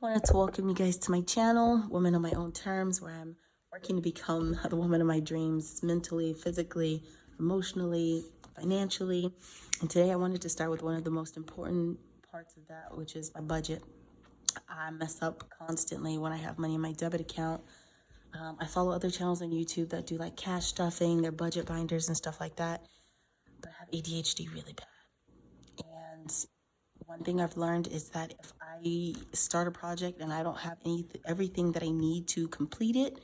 Wanted to welcome you guys to my channel, Woman on My Own Terms, where I'm working to become the woman of my dreams, mentally, physically, emotionally, financially. And today I wanted to start with one of the most important parts of that, which is my budget. I mess up constantly when I have money in my debit account. I follow other channels on YouTube that do like cash stuffing, their budget binders and stuff like that. But I have ADHD really bad. And one thing I've learned is that if I start a project and I don't have everything that I need to complete it,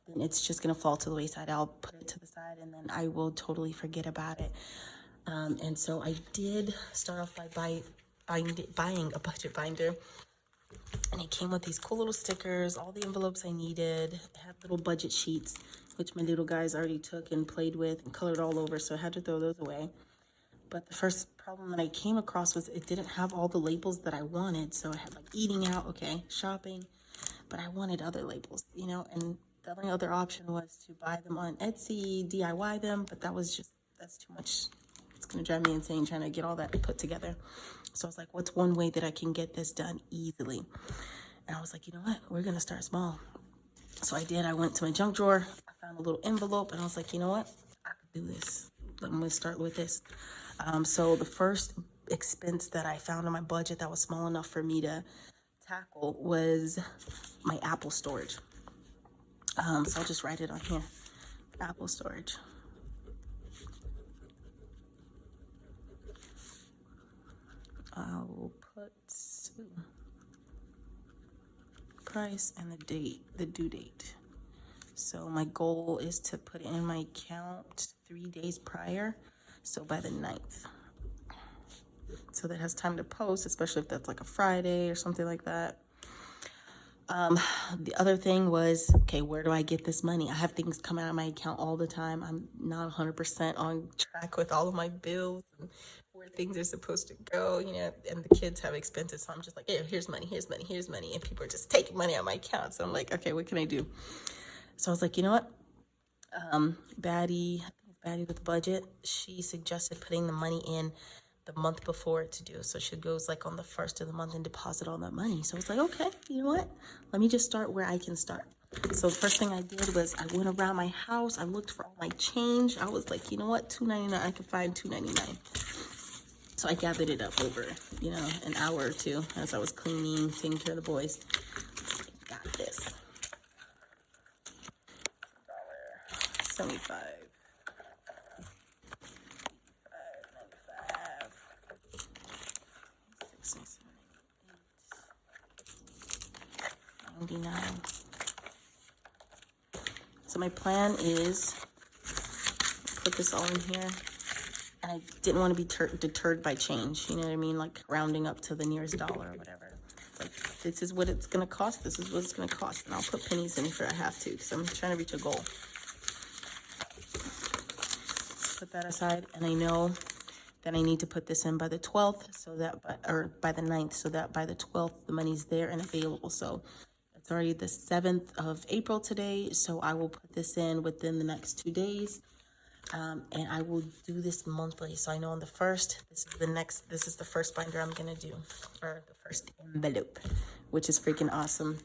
then it's just going to fall to the wayside. I'll put it to the side and then I will totally forget about it. And so I did start off by buying a budget binder. And it came with these cool little stickers, all the envelopes I needed. It had little budget sheets, which my little guys already took and played with and colored all over. So I had to throw those away. But the first problem that I came across was it didn't have all the labels that I wanted. So I had like eating out, okay, shopping, but I wanted other labels, and the only other option was to buy them on Etsy, DIY them, but that's too much. It's gonna drive me insane trying to get all that put together. So I was like, what's one way that I can get this done easily? And I was like, you know what, we're gonna start small. So I did. I went to my junk drawer, I found a little envelope, and I was like, you know what, I could do this. I'm gonna start with this. So the first expense that I found on my budget that was small enough for me to tackle was my Apple storage. So I'll just write it on here, Apple storage. I'll put price and the due date. So my goal is to put it in my account 3 days prior. So by the 9th. So that has time to post, especially if that's like a Friday or something like that. The other thing was, okay, where do I get this money? I have things come out of my account all the time. I'm not 100% on track with all of my bills and where things are supposed to go, and the kids have expenses. So I'm just like, hey, here's money. And people are just taking money out of my account. So I'm like, okay, what can I do? So I was like, you know what? Baddie with budget, she suggested putting the money in the month before to do. So she goes like on the first of the month and deposit all that money. So I was like, okay, you know what? Let me just start where I can start. So the first thing I did was I went around my house. I looked for all my change. I was like, you know what? $2.99. I could find $2.99. So I gathered it up over, an hour or two as I was cleaning, taking care of the boys. Got this. $1.75. So my plan is put this all in here, and I didn't want to be deterred by change. You know what I mean? Like rounding up to the nearest dollar or whatever. It's like, this is what it's gonna cost. This is what it's gonna cost, and I'll put pennies in if I have to, because I'm trying to reach a goal. Put that aside, and I know that I need to put this in by the 12th, or by the 9th, so that by the 12th the money's there and available. So it's already the 7th of April today, so I will put this in within the next 2 days, and I will do this monthly. So I know on the 1st, this is the first binder I'm gonna do, or the first envelope, which is freaking awesome.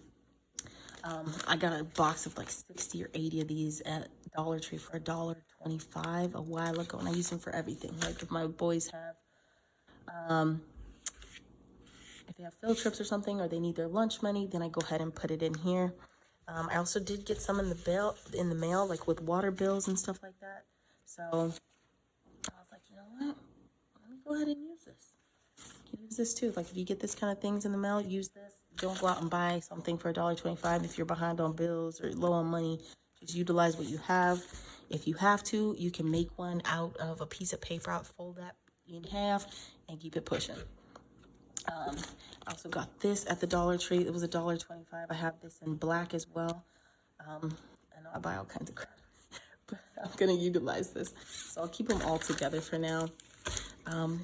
I got a box of like 60 or 80 of these at Dollar Tree for $1.25 a while ago, and I use them for everything. Like if my boys have, if they have field trips or something, or they need their lunch money, then I go ahead and put it in here. I also did get some in the mail, like with water bills and stuff like that. So I was like, you know what? Let me go ahead and use this. Use this too. Like if you get this kind of things in the mail, use this. Don't go out and buy something for $1.25 if you're behind on bills or low on money. Just utilize what you have. If you have to, you can make one out of a piece of paper, fold that in half, and keep it pushing. I also got this at the Dollar Tree. It was $1.25. I have this in black as well. I know I buy all kinds of crap, but I'm gonna utilize this. So I'll keep them all together for now.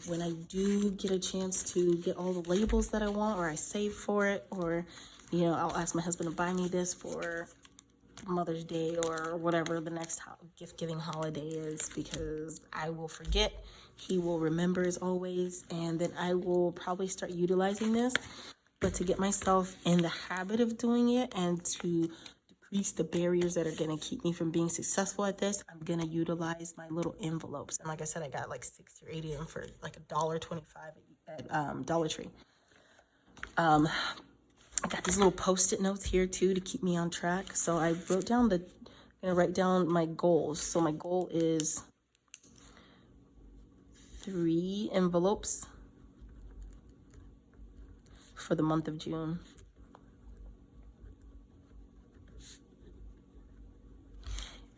When I do get a chance to get all the labels that I want, or I save for it, or, I'll ask my husband to buy me this for Mother's Day or whatever the next gift-giving holiday is, because I will forget. He will remember as always, and then I will probably start utilizing this But to get myself in the habit of doing it and to decrease the barriers that are going to keep me from being successful at this, I'm going to utilize my little envelopes. And like I said, I got like 60 or 80 of them for like $1.25 at Dollar Tree. I got these little post-it notes here too to keep me on track. So I wrote down I'm gonna write down my goals. So my goal is 3 envelopes for the month of June.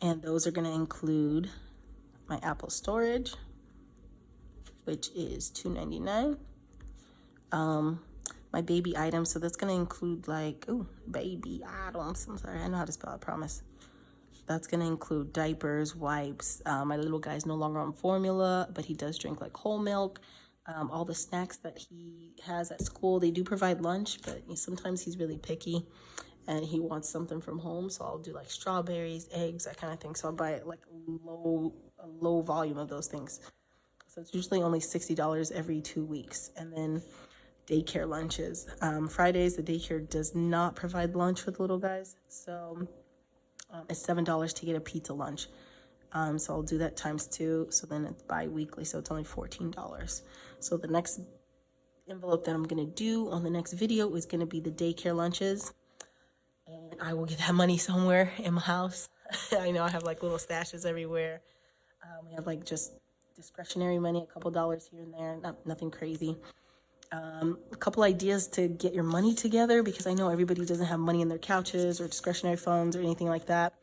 And those are gonna include my Apple storage, which is $2.99. My baby items, so that's gonna include like, baby items. I'm sorry, I know how to spell, I promise. That's gonna include diapers, wipes. My little guy's no longer on formula, but he does drink like whole milk. All the snacks that he has at school, they do provide lunch, but sometimes he's really picky and he wants something from home. So I'll do like strawberries, eggs, that kind of thing. So I'll buy like a low volume of those things. So it's usually only $60 every 2 weeks. And then daycare lunches. Fridays, the daycare does not provide lunch for the little guys. So it's $7 to get a pizza lunch. So I'll do that times 2. So then it's bi-weekly. So it's only $14. So the next envelope that I'm going to do on the next video is going to be the daycare lunches. And I will get that money somewhere in my house. I know I have like little stashes everywhere. We have like just discretionary money, a couple dollars here and there, nothing crazy. A couple ideas to get your money together, because I know everybody doesn't have money in their couches or discretionary funds or anything like that.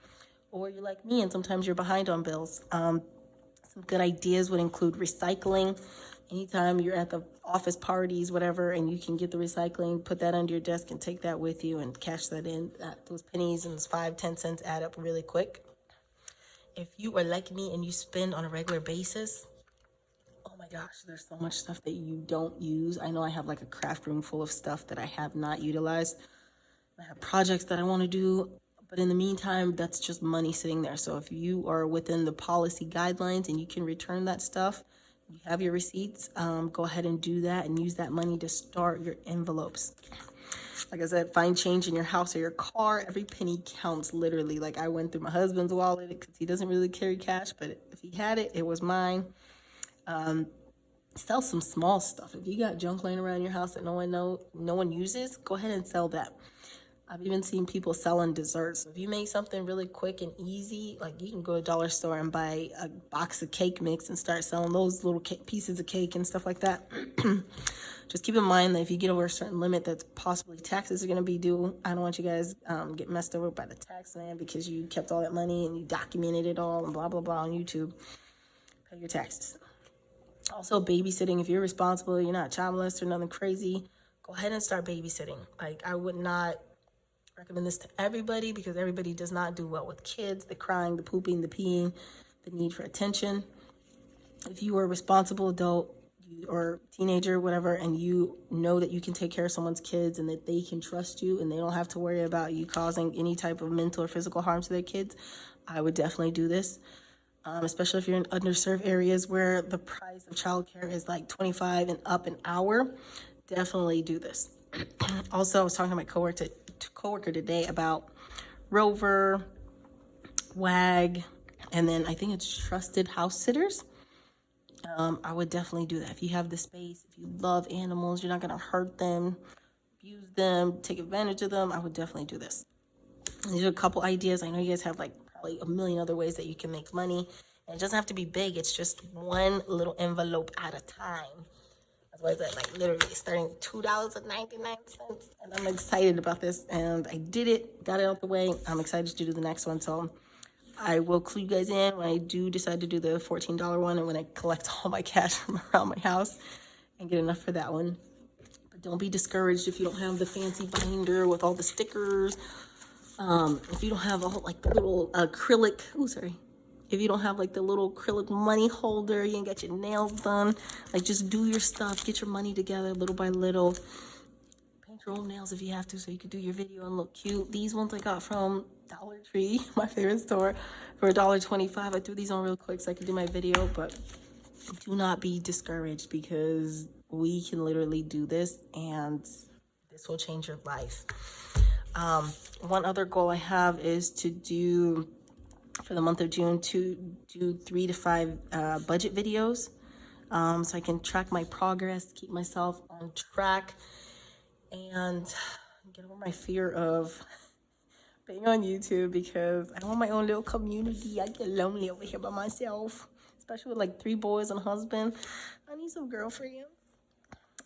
Or you're like me and sometimes you're behind on bills. Some good ideas would include recycling. Anytime you're at the office parties, whatever, and you can get the recycling, put that under your desk and take that with you and cash that in. Those pennies and those 5-10 cents add up really quick. If you are like me and you spend on a regular basis, oh my gosh, there's so much stuff that you don't use. I know I have like a craft room full of stuff that I have not utilized. I have projects that I want to do, but in the meantime, that's just money sitting there. So if you are within the policy guidelines and you can return that stuff, you have your receipts, go ahead and do that and use that money to start your envelopes. Like I said, find change in your house or your car. Every penny counts, literally. Like I went through my husband's wallet because he doesn't really carry cash, but if he had it, it was mine. Sell some small stuff. If you got junk laying around your house that no one uses, go ahead and sell that. I've even seen people selling desserts. So if you make something really quick and easy, like you can go to a dollar store and buy a box of cake mix and start selling those little pieces of cake and stuff like that. Just keep in mind that if you get over a certain limit, that's possibly taxes are going to be due. I don't want you guys get messed over by the tax man because you kept all that money and you documented it all and blah, blah, blah on YouTube. Pay your taxes. Also, babysitting. If you're responsible, you're not child molester or nothing crazy, go ahead and start babysitting. Like, I would not recommend this to everybody because everybody does not do well with kids. The crying, the pooping, the peeing, the need for attention. If you are a responsible adult or teenager, whatever, and you know that you can take care of someone's kids and that they can trust you and they don't have to worry about you causing any type of mental or physical harm to their kids, I would definitely do this. Especially if you're in underserved areas where the price of childcare is like $25 and up an hour, definitely do this. Also, I was talking to my coworker today about Rover, WAG, and then I think it's trusted house sitters. I would definitely do that. If you have the space, if you love animals, you're not going to hurt them, abuse them, take advantage of them, I would definitely do this. And these are a couple ideas. I know you guys have like probably a million other ways that you can make money. And it doesn't have to be big. It's just one little envelope at a time. That's why it's like literally starting $2.99. And I'm excited about this. And I did it, got it out the way. I'm excited to do the next one. So I will clue you guys in when I do decide to do the $14 one and when I collect all my cash from around my house and get enough for that one. But don't be discouraged if you don't have the fancy binder with all the stickers. If you don't have like the little acrylic, if you don't have like the little acrylic money holder, you ain't got your nails done, like just do your stuff, get your money together little by little. Paint your own nails if you have to so you can do your video and look cute. These ones I got from Dollar Tree, my favorite store, for $1.25. I threw these on real quick so I could do my video, but do not be discouraged because we can literally do this and This will change your life. One other goal I have is to do, for the month of June, to do 3 to 5 budget videos, so I can track my progress, keep myself on track, and get over my fear of being on YouTube, because I want my own little community. I get lonely over here by myself, especially with like 3 boys and a husband. I need some girlfriends.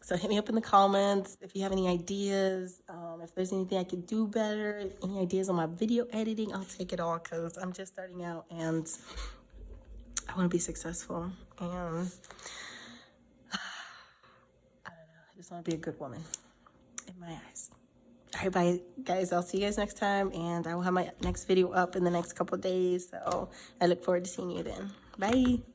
So hit me up in the comments if you have any ideas, if there's anything I could do better, any ideas on my video editing. I'll take it all, because I'm just starting out and I want to be successful. And I don't know, I just want to be a good woman in my eyes. All right, bye, guys. I'll see you guys next time, and I will have my next video up in the next couple days. So I look forward to seeing you then. Bye.